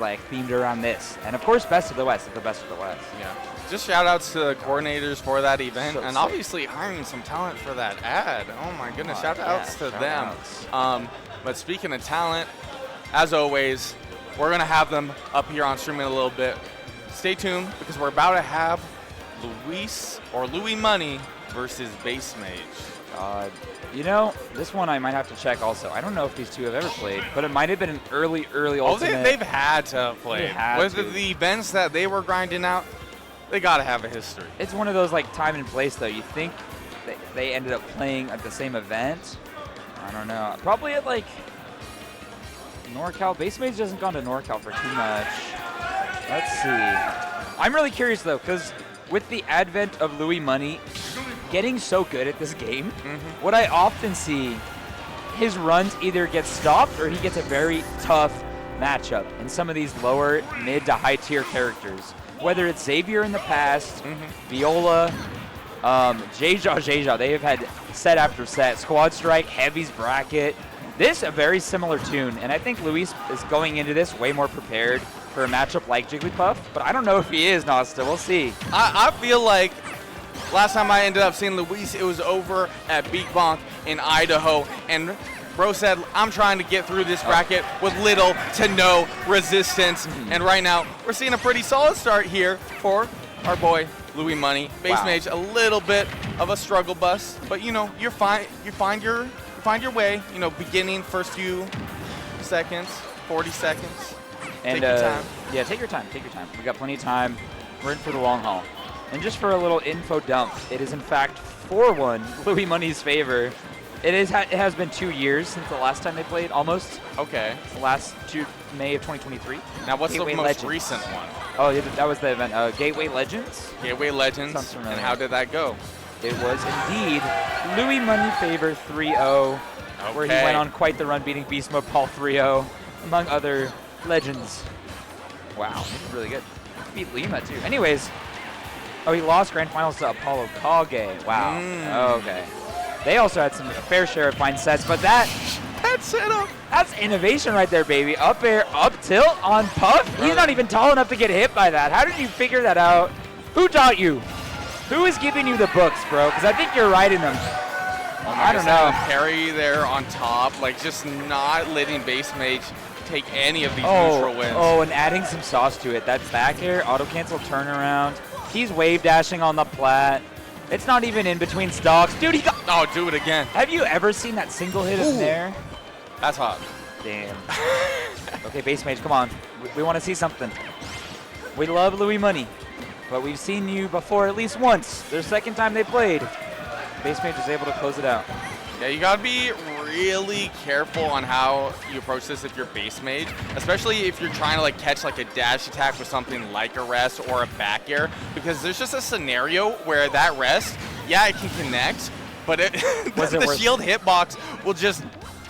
like themed around this. And of course, Best of the West is the Best of the West. Yeah. Just shout outs to the coordinators for that event, So and sick. obviously hiring some talent for that ad. Oh my goodness, shout outs to them. But speaking of talent, as always, we're gonna have them up here on stream in a little bit. Stay tuned because we're about to have Louis Money versus BassMage. You know, this one I might have to check also. I don't know if these two have ever played, but it might have been an early Oh, Ultimate. they've had to play. They had With to. the events that they were grinding out, they gotta have a history. It's one of those like time and place though. You think they ended up playing at the same event? I don't know. Probably at like NorCal. BassMage hasn't gone to NorCal for too much. Let's see. I'm really curious though, because with the advent of Louis Money getting so good at this game, what I often see, his runs either get stopped or he gets a very tough matchup in some of these lower, mid to high tier characters. Whether it's Xavier in the past, Viola, Jeja, they have had set after set. Squad Strike, Heavy's bracket. This a very similar tune, and I think Luis is going into this way more prepared for a matchup like Jigglypuff, but I don't know if he is, Nosta. We'll see. I feel like last time I ended up seeing Luis, it was over at Beat Bonk in Idaho, and bro said, I'm trying to get through this bracket with little to no resistance. And right now, we're seeing a pretty solid start here for our boy, Louis Money. BassMage, a little bit of a struggle bus, but you know, you're fine. You find your way, you know, beginning, first few seconds, 40 seconds. And take your time. Yeah, take your time, We got plenty of time. We're in for the long haul. And just for a little info dump, it is in fact 4-1 Louis Money's favor. It has been 2 years since the last time they played, almost. Okay. The last May of 2023. Now, what's Gateway the most Legends. recent one? Oh, yeah, that was the event. Gateway Legends. Gateway Legends. Sounds familiar. And how did that go? It was indeed Louis Money favor 3-0, where he went on quite the run, beating Beast Mode Paul 3-0, among other legends. Wow, really good. Beat Lima too. Anyways, oh, he lost grand finals to Apollo Kage. Wow. Okay. They also had a fair share of fine sets, but that's innovation right there, baby. Up air, up tilt on Puff. He's not even tall enough to get hit by that. How did you figure that out? Who taught you? Who is giving you the books, bro? Because I think you're writing them. I don't know. Parry there on top, like just not letting BassMage take any of these neutral wins. Oh, and adding some sauce to it. That back air, auto cancel turnaround. He's wave dashing on the plat. It's not even in between stocks. Dude, he got... Oh, do it again. Have you ever seen that single hit in there? That's hot. Damn. Okay, BassMage, come on. We want to see something. We love Louis Money, but we've seen you before at least once. Their second time they played. BassMage was able to close it out. Yeah, you gotta be really careful on how you approach this if you're BassMage, especially if you're trying to like catch like a dash attack with something like a rest or a back air, because there's just a scenario where that rest, yeah, it can connect, but the shield hitbox will just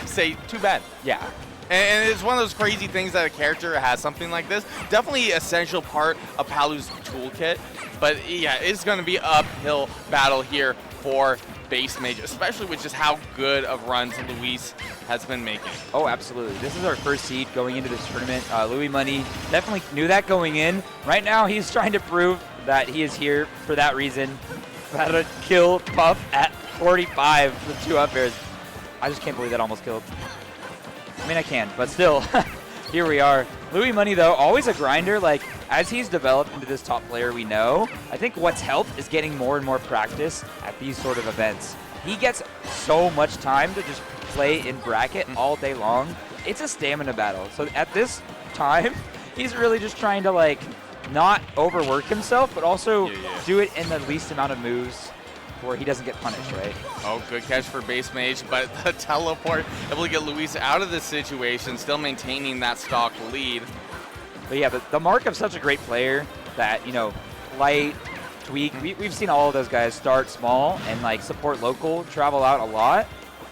say, too bad. Yeah. And it's one of those crazy things that a character has something like this. Definitely essential part of Palu's toolkit, but yeah, it's gonna be uphill battle here for BassMage, especially with just how good of runs Luis has been making. Oh, absolutely. This is our first seed going into this tournament. Louis Money definitely knew that going in. Right now, he's trying to prove that he is here for that reason. How to kill Puff at 45 with 2 up airs. I just can't believe that almost killed. I mean, I can, but still, here we are. Louis Money, though, always a grinder. Like, as he's developed into this top player we know, I think what's helped is getting more and more practice at these sort of events. He gets so much time to just play in bracket all day long. It's a stamina battle. So at this time, he's really just trying to, like, not overwork himself, but also do it in the least amount of moves where he doesn't get punished, right? Oh, good catch for BassMage, but the teleport able to get Luis out of this situation, still maintaining that stock lead. But yeah, the mark of such a great player that, you know, Light, Tweak, we've seen all of those guys start small and like support local, travel out a lot.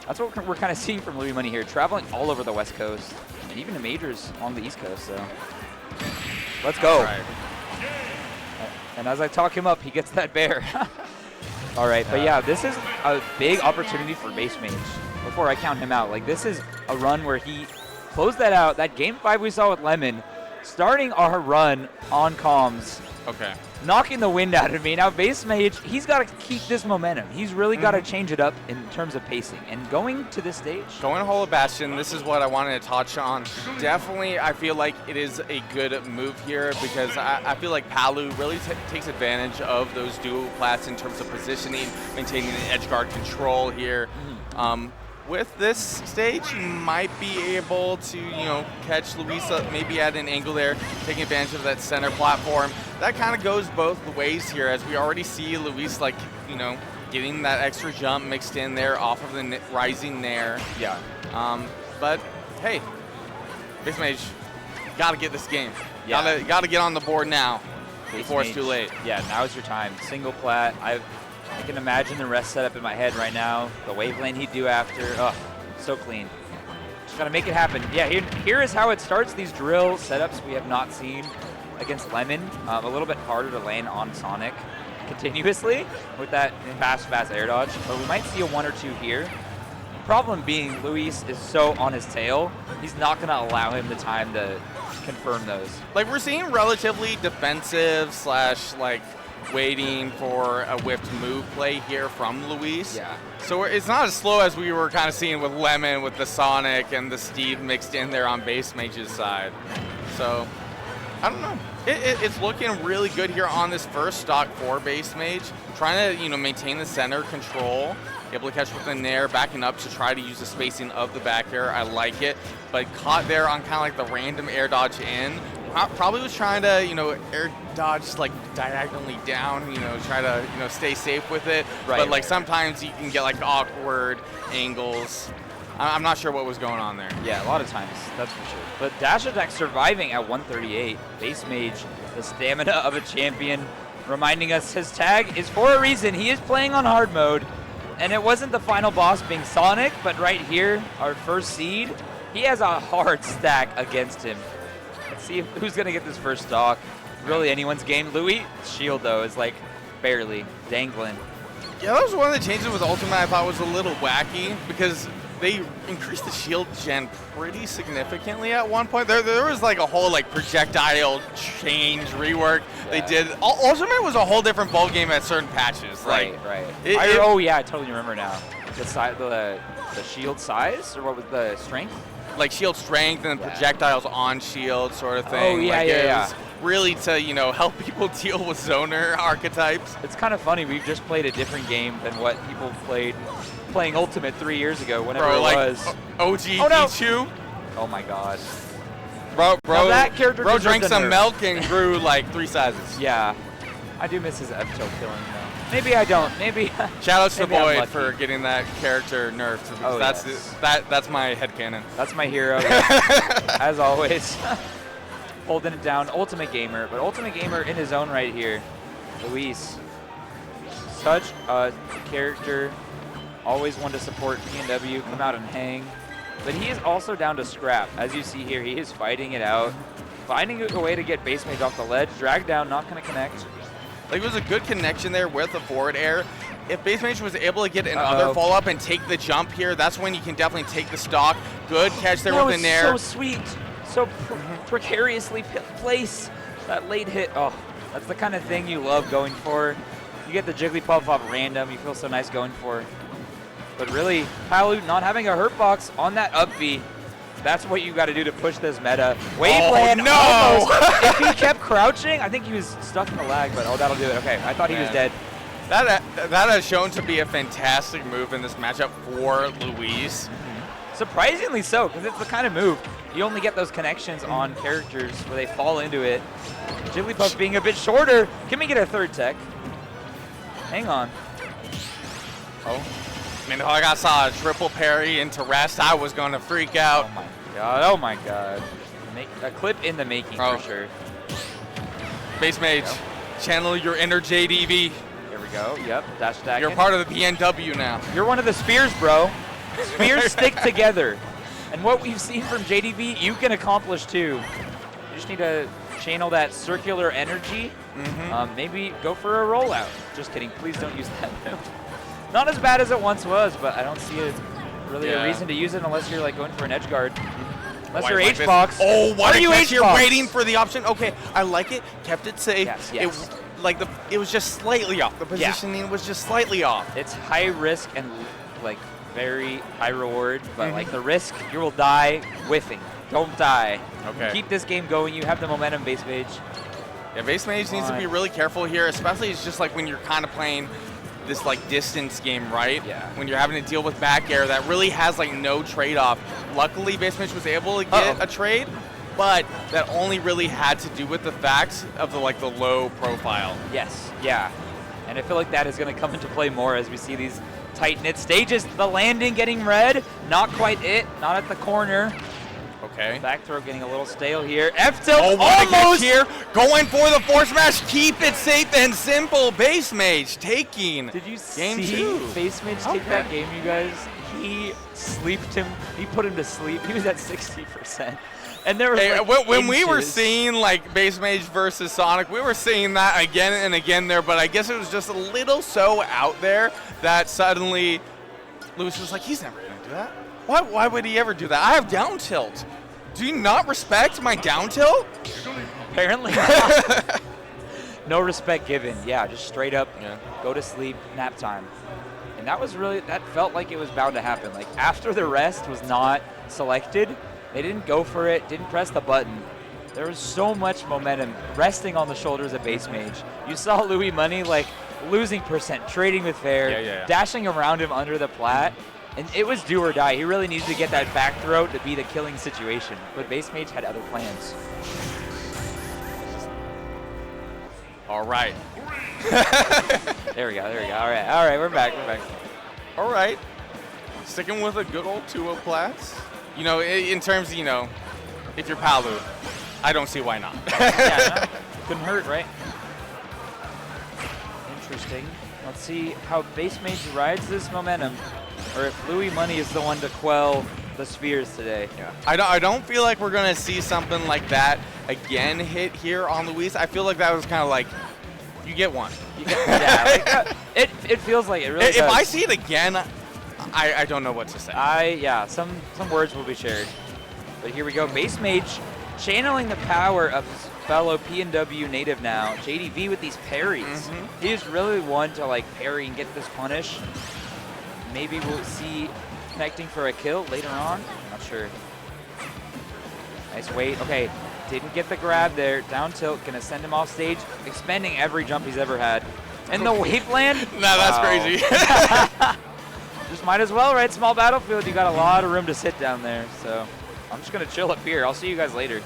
That's what we're kind of seeing from Louis Money here, traveling all over the West Coast and even to majors along the East Coast. So let's go. Right. And as I talk him up, he gets that bear. All right, but yeah, this is a big opportunity for BassMage before I count him out. Like, this is a run where he closed that out. That game 5 we saw with Lemon, starting our run on comms, Okay. knocking the wind out of me. Now, BassMage, he's got to keep this momentum. He's really got to change it up in terms of pacing. And going to this stage. Going to Holo Bastion, this is what I wanted to touch on. Definitely, I feel like it is a good move here because I feel like Palu really takes advantage of those dual plats in terms of positioning, maintaining the edge guard control here. With this stage, you might be able to, catch Luisa maybe at an angle there, taking advantage of that center platform. That kind of goes both ways here, as we already see Luis, getting that extra jump mixed in there off of the rising nair. Yeah. But hey, BassMage, gotta get this game. Yeah. Gotta get on the board now before it's too late. Yeah, now's your time. Single plat. I can imagine the rest set up in my head right now. The wave lane he'd do after. Oh, so clean. Just gotta make it happen. Yeah, here is how it starts. These drill setups we have not seen against Lemon. A little bit harder to land on Sonic continuously with that fast air dodge. But we might see a 1 or 2 here. Problem being, Luis is so on his tail, he's not gonna allow him the time to confirm those. We're seeing relatively defensive / waiting for a whipped move play here from Luis. Yeah. So it's not as slow as we were kind of seeing with Lemon, with the Sonic and the Steve mixed in there on BassMage's side. So, I don't know. It's looking really good here on this first stock for BassMage. Trying to, maintain the center control. Able to catch with the nair, backing up to try to use the spacing of the back air. I like it. But caught there on kind of the random air dodge in. Probably was trying to, air dodge diagonally down, try to, stay safe with it. Right, But sometimes you can get awkward angles. I'm not sure what was going on there. Yeah, a lot of times, that's for sure. But dash attack surviving at 138. BassMage, the stamina of a champion, reminding us his tag is for a reason. He is playing on hard mode. And it wasn't the final boss being Sonic, but right here, our first seed, he has a hard stack against him. Let's see who's going to get this first stock. Really anyone's game. Louis' shield, though, is barely dangling. Yeah, that was one of the changes with Ultimate I thought was a little wacky because they increased the shield gen pretty significantly at one point. There was a whole projectile change rework they did. Ultimate was a whole different ball game at certain patches. Right. Oh yeah, I totally remember now. The shield size, or what was the strength? Shield strength and projectiles on shield sort of thing. Oh yeah, it was really to help people deal with zoner archetypes. It's kind of funny. We've just played a different game than what people playing Ultimate 3 years ago, whenever it was. OG Pichu. Oh my god. Bro, that character drank some milk and grew 3 sizes. Yeah. I do miss his Epto killing though. Maybe I don't. Maybe. Shout out to the boy for getting that character nerfed. Oh, that's my headcanon. That's my hero. As always. Holding it down. Ultimate Gamer. But Ultimate Gamer in his own right here. Luis. Such a character. Always one to support P&W, come out and hang. But he is also down to scrap. As you see here, he is fighting it out. Finding a way to get BassMage off the ledge. Drag down, not going to connect. It was a good connection there with the forward air. If BassMage was able to get another follow-up and take the jump here, that's when you can definitely take the stock. Good catch there with the nair. So sweet. So precariously placed. That late hit. Oh, that's the kind of thing you love going for. You get the Jigglypuff off random. You feel so nice going for. But really, Palu not having a hurt box on that up B. That's what you got to do to push this meta. Waveland, no! If he kept crouching, I think he was stuck in the lag, but that'll do it. Okay, I thought he was dead. That has shown to be a fantastic move in this matchup for Luis. Surprisingly so, because it's the kind of move you only get those connections on characters where they fall into it. Jigglypuff being a bit shorter. Can we get a third tech? Hang on. Oh. I mean, if I saw a triple parry into rest, I was going to freak out. Oh my god, oh my god. A clip in the making for sure. BassMage, channel your inner JDV. There we go, yep, dash attack. You're part of the PNW now. You're one of the spears, bro. Spears stick together. And what we've seen from JDV, you can accomplish too. You just need to channel that circular energy. Maybe go for a rollout. Just kidding, please don't use that move. Not as bad as it once was, but I don't see really a reason to use it unless you're going for an edge guard. Unless you're H-box. Oh, what are you H-box? You're H-box? waiting for the option. Okay, I like it. Kept it safe. Yes. It was just slightly off. The positioning was just slightly off. It's high risk and like very high reward, but like the risk, you will die whiffing. Don't die. Okay. Keep this game going. You have the momentum, BassMage. Yeah, BassMage needs to be really careful here, especially it's just like when you're kind of playing this like distance game, right? Yeah. When you're having to deal with back air that really has like no trade-off. Luckily, BassMage was able to get a trade, but that only really had to do with the facts of the like the low profile. Yes, yeah. And I feel like that is going to come into play more as we see these tight-knit stages. The landing getting red, not quite it, not at the corner. Okay. Back throw getting a little stale here. F-tilt almost here. Going for the force smash. Keep it safe and simple. BassMage taking Did you game see 2. BassMage take that game, you guys? He sleeped him. He put him to sleep. He was at 60%. And there was when we were seeing like BassMage versus Sonic, we were seeing that again and again there, but I guess it was just a little so out there that suddenly Lewis was like, he's never going to do that. Why would he ever do that? I have down tilt. Do you not respect my down tilt? Apparently not. No respect given. Yeah, just straight up go to sleep, nap time. And that was really, that felt like it was bound to happen. Like after the rest was not selected, they didn't go for it, didn't press the button. There was so much momentum resting on the shoulders of BassMage. You saw Louis Money like losing percent, trading with Fair, dashing around him under the plat. And it was do or die. He really needed to get that back throw to be the killing situation. But BassMage had other plans. All right. There we go. All right, we're back. All right. Sticking with a good old 2-0 plats. You know, in terms of, you know, if you're Palu, I don't see why not. Yeah, no, couldn't hurt, right? Interesting. Let's see how BassMage rides this momentum. Or if Louis Money is the one to quell the spheres today. Yeah. I don't feel like we're going to see something like that again hit here on Luis. I feel like that was kind of like, you get one. It feels like it really If does. I see it again, I don't know what to say. Some words will be shared. But here we go. BassMage channeling the power of his fellow PNW native now. JDV with these parries. He is really one to like parry and get this punish. Maybe we'll see connecting for a kill later on. Not sure. Nice wait. Okay, didn't get the grab there. Down tilt, gonna send him off stage, expending every jump he's ever had. And the waveland? No, that's crazy. Just might as well, right? Small battlefield, you got a lot of room to sit down there. So I'm just gonna chill up here. I'll see you guys later.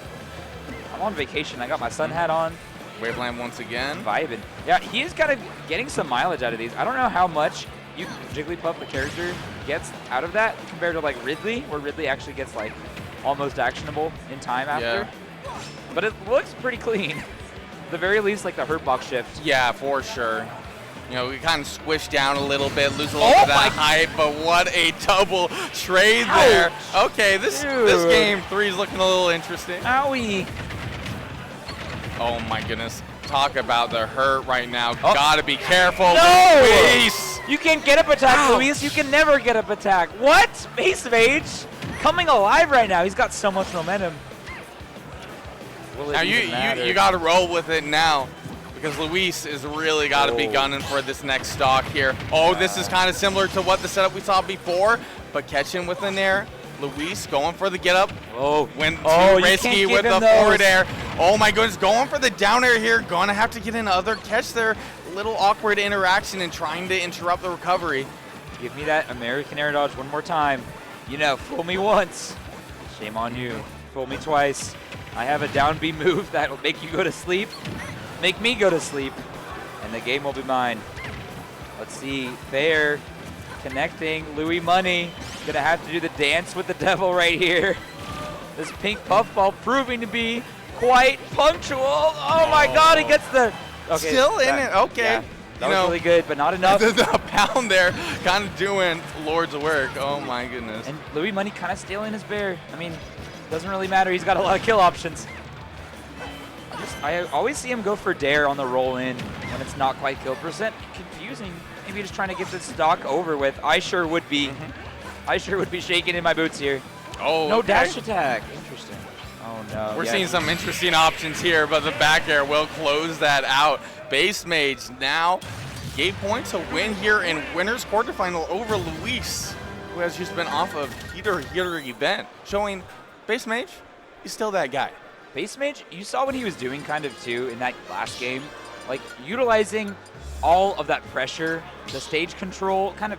I'm on vacation. I got my sun hat on. Waveland once again. Vibing. Yeah, he is kind of getting some mileage out of these. I don't know how much Jigglypuff, the character, gets out of that compared to like Ridley, where Ridley actually gets like almost actionable in time after. But it looks pretty clean. At the very least, like the hurt box shift. Yeah, for sure. You know, we kind of squish down a little bit, lose a little bit of that height, but what a double trade there. Okay, this game 3 is looking a little interesting. Owie. Oh my goodness. Talk about the hurt right now. Gotta be careful. No! Luis. You can't get up attack, Luis. You can never get up attack. What? BassMage coming alive right now. He's got so much momentum. Now you got to roll with it now because Luis is really got to be gunning for this next stock here. Oh, this is kind of similar to what the setup we saw before, but catching with an air. Luis going for the get up. Went too risky with the forward air. Oh my goodness, going for the down air here. Gonna have to get another catch there. Little awkward interaction and trying to interrupt the recovery. Give me that American air dodge one more time. You know, fool me once. Shame on you. Fool me twice. I have a down B move that will make you go to sleep. Make me go to sleep. And the game will be mine. Let's see. Fair. Connecting. Louis Money. Gonna have to do the dance with the devil right here. This pink puffball proving to be quite punctual. Oh my god, he gets the... Okay, still in it. Okay. Yeah, that was really good, but not enough. The pound there kind of doing Lord's work. Oh my goodness. And Louis Money kind of stealing his bear. I mean, doesn't really matter. He's got a lot of kill options. I always see him go for dare on the roll in when it's not quite kill percent. Confusing. Maybe just trying to get this stock over with. I sure would be. I sure would be shaking in my boots here. Oh, No okay. dash attack. Interesting. Oh, no. We're Yeah, seeing some interesting options here, but the back air will close that out. BassMage now gave points a win here in winners quarterfinal over Luis, who has just been off of heater event, showing BassMage, he's still that guy. BassMage, you saw what he was doing kind of too in that last game, like utilizing all of that pressure, the stage control, kind of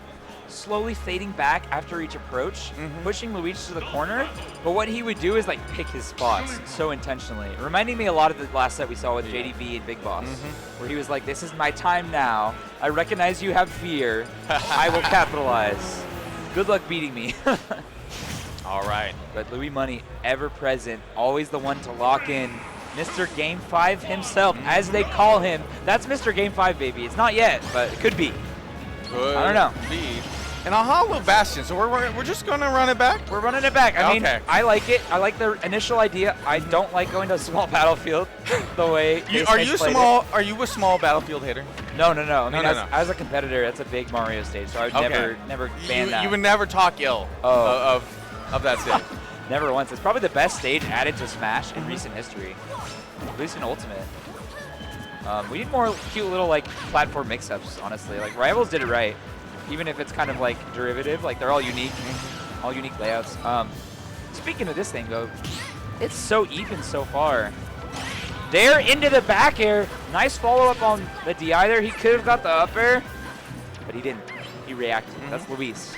slowly fading back after each approach, pushing Luis to the corner. But what he would do is like pick his spots so intentionally, reminding me a lot of the last set we saw with JDB and Big Boss, where he was like, this is my time now. I recognize you have fear. I will capitalize. Good luck beating me. All right. But Louis Money, ever present, always the one to lock in. Mr. Game 5 himself, as they call him. That's Mr. Game 5, baby. It's not yet, but it could be. I don't know. And a hollow bastion, so we're just going to run it back? We're running it back. I mean, Okay. I like it. I like the initial idea. I don't like going to a small battlefield the way Are you a small battlefield hitter? No. I mean, No. as a competitor, that's a big Mario stage, so I would never ban that. You would never talk ill of that stage. Never once. It's probably the best stage added to Smash in recent history, at least in Ultimate. We need more cute little like platform mix-ups, honestly. Like Rivals did it right, even if it's kind of like derivative. Like they're all unique layouts. Speaking of this thing though, it's so even so far. They're into the back air. Nice follow-up on the DI there. He could have got the up air, but he didn't. He reacted. That's Luis.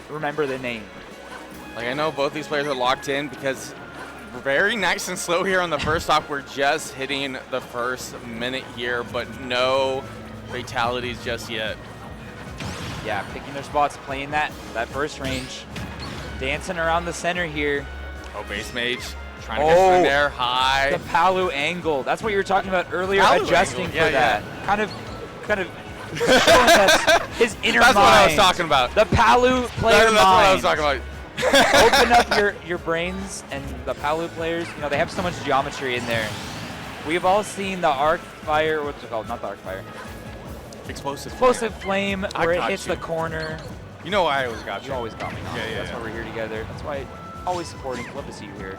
Remember the name. Like, I know both these players are locked in because we're very nice and slow here on the first stock. We're just hitting the first minute here, but no fatalities just yet. Yeah, picking their spots, playing that first range, dancing around the center here. Oh, BassMage trying to get through there high. The Palu angle. That's what you were talking about earlier, Palu adjusting angle. for that. Kind of showing us his inner That's mind. what I was talking about. The Palu player That's what I was talking about. Open up your brains, and the Palu players, you know, they have so much geometry in there. We've all seen the arc fire, what's it called? Not the arc fire. Explosive Flame, where it hits the corner. You know I always got you. You always got me. That's why we're here together. That's why always supporting. Love to see you here.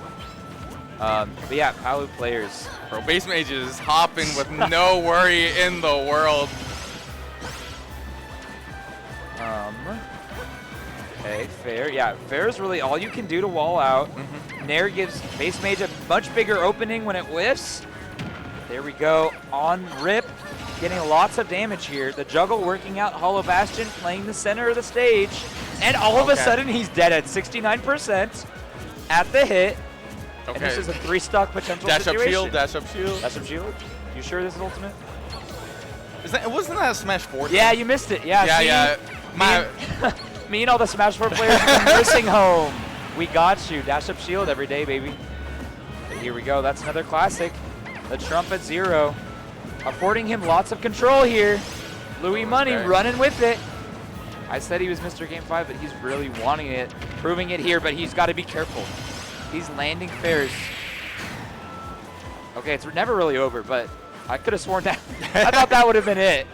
But yeah, Palu players. Bro, BassMage is hopping with no worry in the world. Okay, fair. Yeah, fair is really all you can do to wall out. Nair gives BassMage a much bigger opening when it whiffs. There we go. On rip, getting lots of damage here. The juggle working out. Hollow Bastion playing the center of the stage. And all of a sudden, he's dead at 69% at the hit. And this is a 3-stock potential situation. Dash up shield, dash up shield. Dash up shield. You sure this is Ultimate? Wasn't that a Smash 4? Yeah, you missed it. Yeah, Yeah. Me and all the Smash 4 players in the nursing home. We got you. Dash up shield every day, baby. But here we go. That's another classic. The Trumpet Zero. Affording him lots of control here. Louis Money running with it. I said he was Mr. Game 5, but he's really wanting it. Proving it here, but he's got to be careful. He's landing fairs. Okay, it's never really over, but I could have sworn that. I thought that would have been it.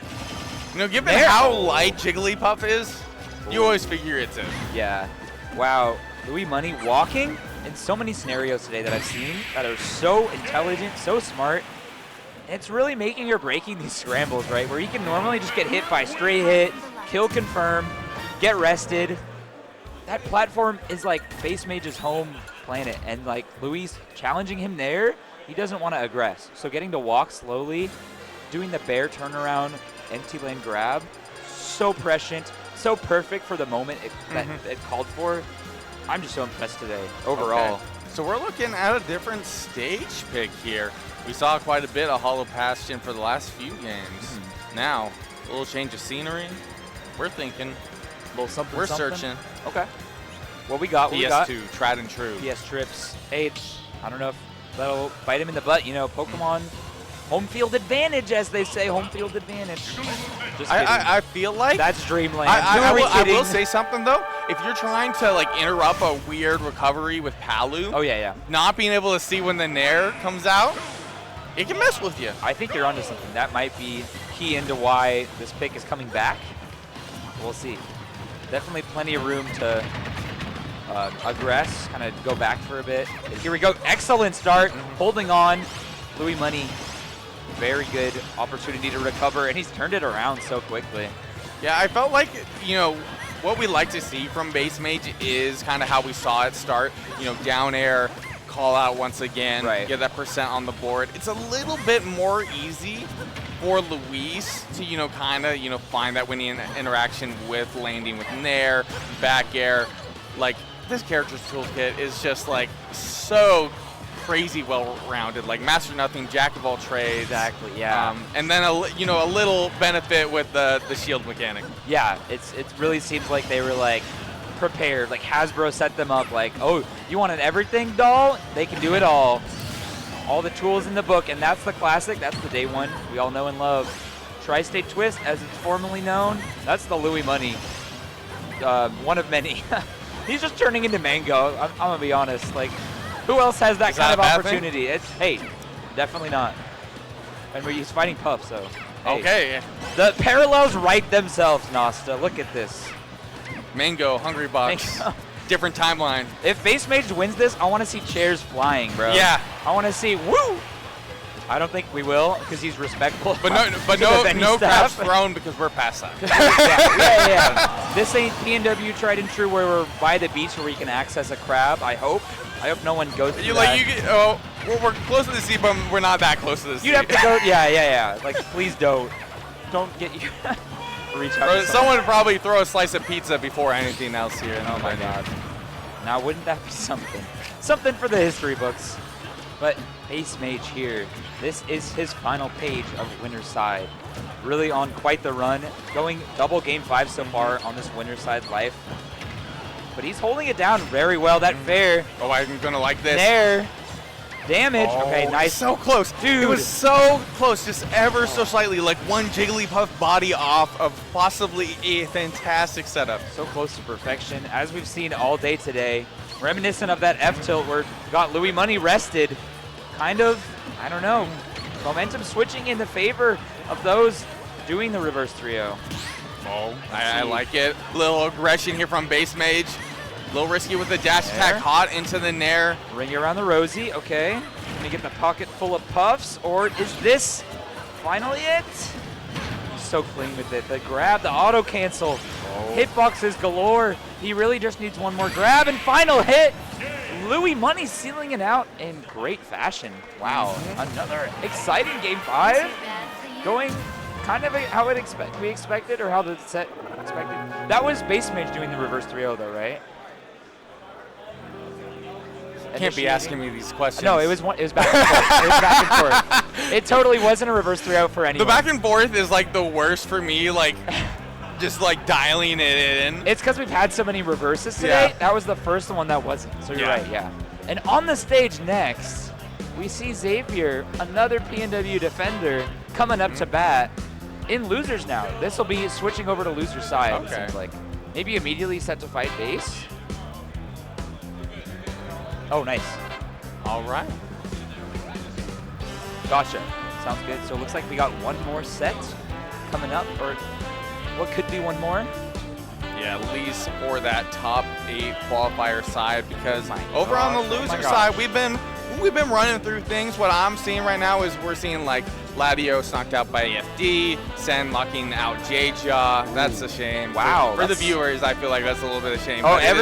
You know, given how light Jigglypuff is, you always figure it's him. Yeah. Wow. Louis Money walking in so many scenarios today that I've seen that are so intelligent, so smart. It's really making or breaking these scrambles, right? Where he can normally just get hit by straight hit, kill confirm, get rested. That platform is like BassMage's home planet, and like Louis challenging him there, he doesn't want to aggress. So getting to walk slowly, doing the bear turnaround, empty lane grab, so prescient, so perfect for the moment that it called for. I'm just so impressed today, overall. Okay. So we're looking at a different stage pick here. We saw quite a bit of Hollow Bastion for the last few games. Now, a little change of scenery. We're thinking, A little something, we're something. searching. Okay. What we got? PS2, tried and true. PS trips. Hey, I don't know if that'll bite him in the butt. You know, Pokemon home field advantage, as they say. Home field advantage. Just kidding. I feel like That's Dreamland. I will say something though. If you're trying to like interrupt a weird recovery with Palu, Oh yeah. not being able to see when the Nair comes out, it can mess with you. I think you're onto something. That might be key into why this pick is coming back. We'll see. Definitely plenty of room to aggress, kind of go back for a bit. And here we go. Excellent start, holding on. Louis Money, very good opportunity to recover, and he's turned it around so quickly. Yeah, I felt like, you know, what we like to see from BassMage is kind of how we saw it start. You know, down air, call out once again, get that percent on the board. It's a little bit more easy for Luis to, you know, kind of, you know, find that winning interaction with landing with nair, back air. Like, this character's toolkit is just, like, so crazy well-rounded. Like, master nothing, jack of all trades. Exactly, yeah. And then, you know, a little benefit with the shield mechanic. Yeah, it really seems like they were, like, prepared. Like, Hasbro set them up like, oh, you want an everything doll? They can do it all. All the tools in the book, and that's the classic. That's the day one we all know and love. Tri-State Twist, as it's formerly known. That's the Louis Money. One of many. He's just turning into Mango. I'm gonna be honest. Like, who else has that kind of opportunity? It's, hey, definitely not. And he's fighting Puff, so. Hey. Okay. The parallels write themselves, Nasta. Look at this. Mango, Hungry Box. Different timeline. If BassMage wins this, I want to see chairs flying, bro. Yeah. I want to see, woo! I don't think we will, because he's respectful. But no crabs thrown, because we're past that. yeah. This ain't P&W tried and true where we're by the beach where we can access a crab, I hope. I hope no one goes through that. We're close to the sea, but we're not that close to the sea. You'd have to go, yeah. Like, please don't. Don't get you. Reach out. Someone would probably throw a slice of pizza before anything else here. Oh my God. Now, wouldn't that be something? Something for the history books. But BassMage here, this is his final page of Winner's Side. Really on quite the run, going double game 5 so far on this Winner's Side life. But he's holding it down very well. That fair. Oh, I'm gonna like this. There. Damage. Oh, okay, nice. So close. Dude. It was so close, just ever so slightly, like one Jigglypuff body off of possibly a fantastic setup. So close to perfection, as we've seen all day today. Reminiscent of that F tilt where got Louis Money rested. Kind of, I don't know, momentum switching in the favor of those doing the reverse 3-0. Oh, I like it. Little aggression here from BassMage. A little risky with the dash attack, hot into the nair. Ring around the Rosie, okay. Gonna get the pocket full of puffs, or is this finally it? He's so clean with it. The grab, the auto cancel. Hitboxes galore. He really just needs one more grab, and final hit. Louis Money sealing it out in great fashion. Wow, another exciting game 5. Going kind of how we expected, or how the set expected. That was BassMage doing the reverse 3-0 though, right? Can't be asking me these questions. No, it was back and forth. It was back and forth. It totally wasn't a reverse 3-0 for anyone. The back and forth is like the worst for me, like just like dialing it in. It's because we've had so many reverses today. Yeah. That was the first one that wasn't. So you're right, yeah. And on the stage next, we see Xavier, another P&W defender, coming up to bat in losers now. This will be switching over to loser side, it seems like. Maybe immediately set to fight base. Oh, nice. All right. Gotcha. Sounds good. So it looks like we got one more set coming up, or what could be one more? Yeah, at least for that top 8 qualifier side, because over on the loser side, we've been running through things. What I'm seeing right now is we're seeing like Latios knocked out by AFD, Sen knocking out J-Jaw. That's a shame. Wow. For the viewers, I feel like that's a little bit of a shame. Oh,